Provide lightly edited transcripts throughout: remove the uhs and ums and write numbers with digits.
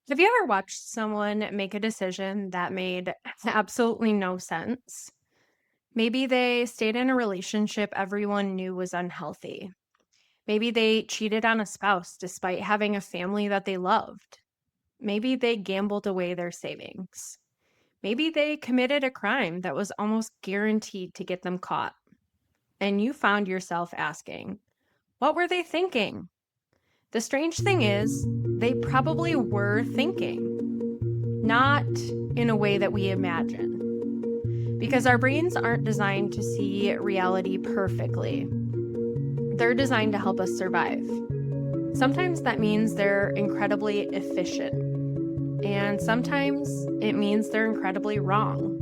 Have you ever watched someone make a decision that made absolutely no sense? Maybe they stayed in a relationship everyone knew was unhealthy. Maybe they cheated on a spouse despite having a family that they loved. Maybe they gambled away their savings. Maybe they committed a crime that was almost guaranteed to get them caught. And you found yourself asking, what were they thinking? The strange thing is, they probably were thinking, not in a way that we imagine, because our brains aren't designed to see reality perfectly. They're designed to help us survive. Sometimes that means they're incredibly efficient, and sometimes it means they're incredibly wrong.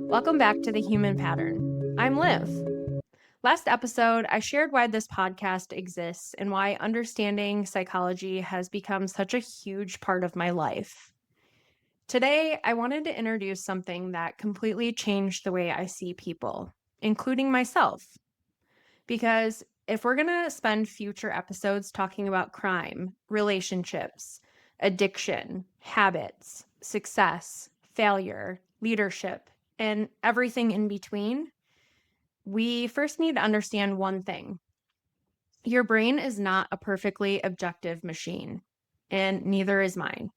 Welcome back to The Human Pattern. I'm Liv. Last episode, I shared why this podcast exists and why understanding psychology has become such a huge part of my life. Today, I wanted to introduce something that completely changed the way I see people, including myself. Because if we're going to spend future episodes talking about crime, relationships, addiction, habits, success, failure, leadership, and everything in between, we first need to understand one thing. Your brain is not a perfectly objective machine, and neither is mine.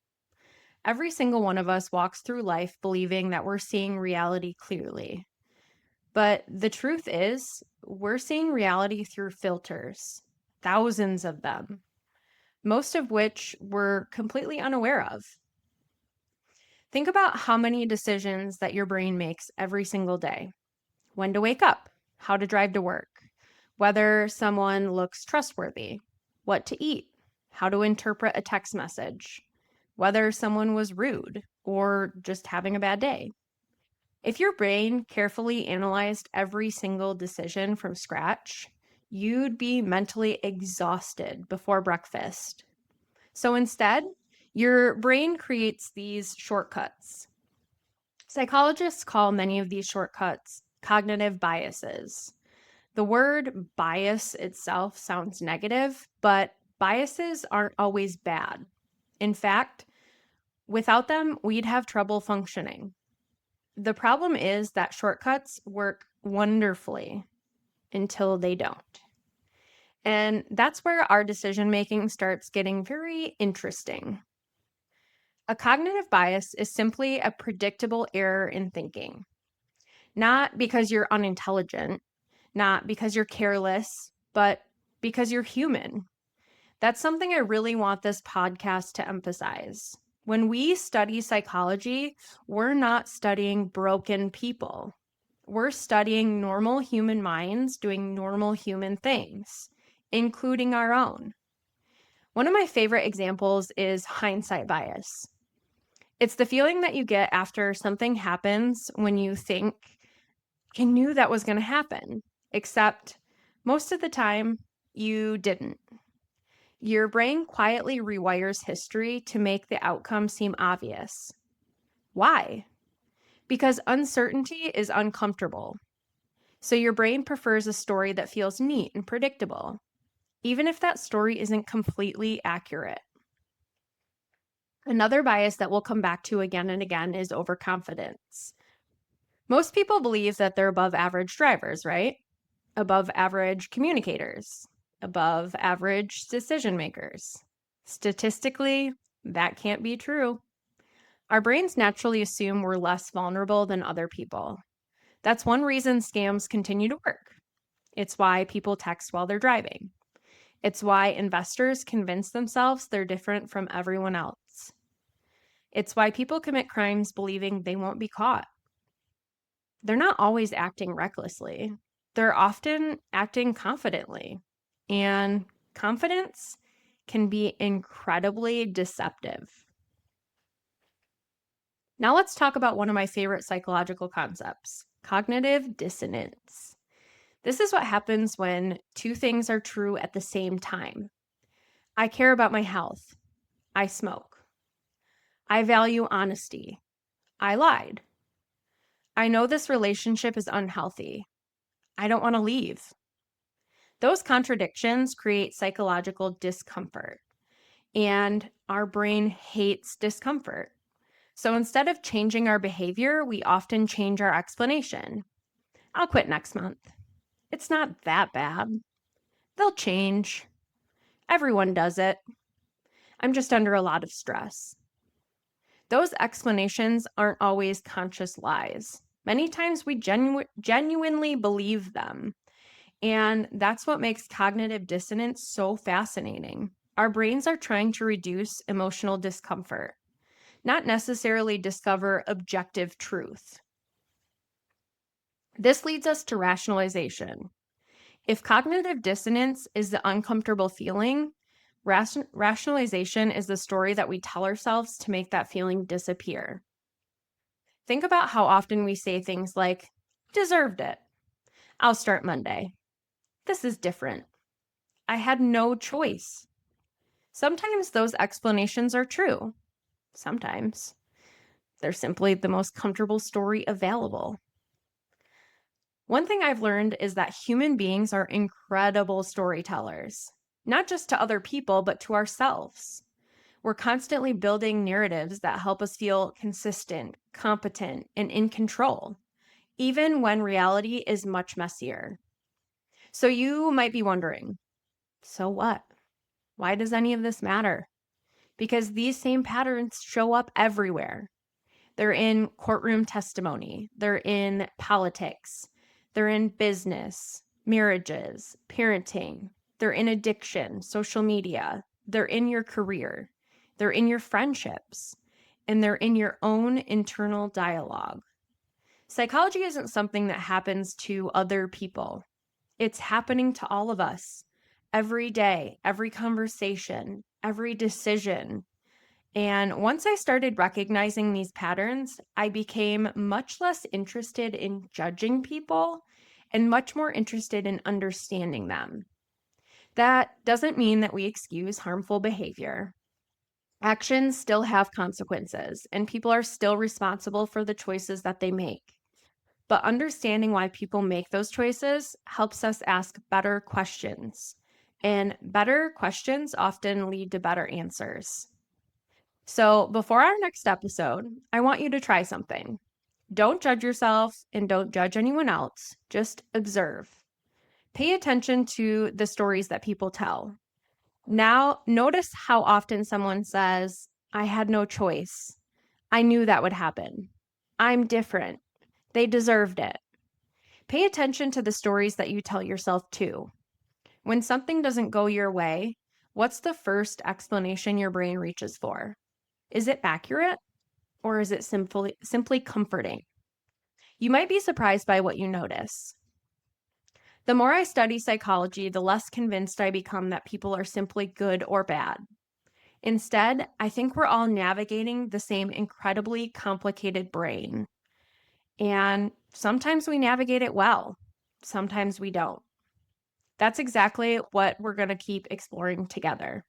Every single one of us walks through life believing that we're seeing reality clearly. But the truth is, we're seeing reality through filters, thousands of them, most of which we're completely unaware of. Think about how many decisions that your brain makes every single day. When to wake up, how to drive to work, whether someone looks trustworthy, what to eat, how to interpret a text message, whether someone was rude or just having a bad day. If your brain carefully analyzed every single decision from scratch, you'd be mentally exhausted before breakfast. So instead, your brain creates these shortcuts. Psychologists call many of these shortcuts cognitive biases. The word bias itself sounds negative, but biases aren't always bad. In fact, without them, we'd have trouble functioning. The problem is that shortcuts work wonderfully until they don't. And that's where our decision making starts getting very interesting. A cognitive bias is simply a predictable error in thinking, not because you're unintelligent, not because you're careless, but because you're human. That's something I really want this podcast to emphasize. When we study psychology, we're not studying broken people. We're studying normal human minds doing normal human things, including our own. One of my favorite examples is hindsight bias. It's the feeling that you get after something happens when you think, I knew that was going to happen, except most of the time you didn't. Your brain quietly rewires history to make the outcome seem obvious. Why? Because uncertainty is uncomfortable. So your brain prefers a story that feels neat and predictable, even if that story isn't completely accurate. Another bias that we'll come back to again and again is overconfidence. Most people believe that they're above average drivers, right? Above average communicators, above average decision makers. Statistically, that can't be true. Our brains naturally assume we're less vulnerable than other people. That's one reason scams continue to work. It's why people text while they're driving. It's why investors convince themselves they're different from everyone else. It's why people commit crimes believing they won't be caught. They're not always acting recklessly. They're often acting confidently. And confidence can be incredibly deceptive. Now let's talk about one of my favorite psychological concepts, cognitive dissonance. This is what happens when two things are true at the same time. I care about my health. I smoke. I value honesty. I lied. I know this relationship is unhealthy. I don't want to leave. Those contradictions create psychological discomfort. and our brain hates discomfort. So instead of changing our behavior, we often change our explanation. I'll quit next month. It's not that bad. They'll change. Everyone does it. I'm just under a lot of stress. Those explanations aren't always conscious lies. Many times we genuinely believe them. And that's what makes cognitive dissonance so fascinating. Our brains are trying to reduce emotional discomfort, not necessarily discover objective truth. This leads us to rationalization. If cognitive dissonance is the uncomfortable feeling, rationalization is the story that we tell ourselves to make that feeling disappear. Think about how often we say things like, deserved it. I'll start Monday. This is different. I had no choice. Sometimes those explanations are true. Sometimes they're simply the most comfortable story available. One thing I've learned is that human beings are incredible storytellers, not just to other people, but to ourselves. We're constantly building narratives that help us feel consistent, competent, and in control, even when reality is much messier. So you might be wondering, so what? Why does any of this matter? Because these same patterns show up everywhere. They're in courtroom testimony, they're in politics, they're in business, marriages, parenting, they're in addiction, social media, they're in your career, they're in your friendships, and they're in your own internal dialogue. Psychology isn't something that happens to other people. It's happening to all of us every day, every conversation, every decision. And once I started recognizing these patterns, I became much less interested in judging people and much more interested in understanding them. That doesn't mean that we excuse harmful behavior. Actions still have consequences, and people are still responsible for the choices that they make. But understanding why people make those choices helps us ask better questions. And better questions often lead to better answers. So, before our next episode, I want you to try something. Don't judge yourself and don't judge anyone else. Just observe. Pay attention to the stories that people tell. Now, notice how often someone says, I had no choice. I knew that would happen. I'm different. They deserved it. Pay attention to the stories that you tell yourself too. When something doesn't go your way, what's the first explanation your brain reaches for? Is it accurate or is it simply comforting? You might be surprised by what you notice. The more I study psychology, the less convinced I become that people are simply good or bad. Instead, I think we're all navigating the same incredibly complicated brain. And sometimes we navigate it well, sometimes we don't. That's exactly what we're going to keep exploring together.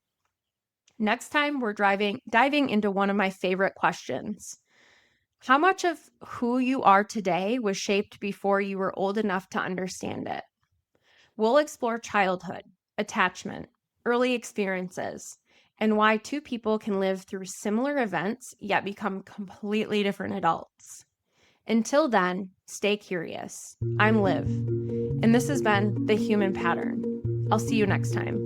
Next time, we're diving into one of my favorite questions. How much of who you are today was shaped before you were old enough to understand it? We'll explore childhood, attachment, early experiences, and why two people can live through similar events yet become completely different adults. Until then, stay curious. I'm Liv, and this has been The Human Pattern. I'll see you next time.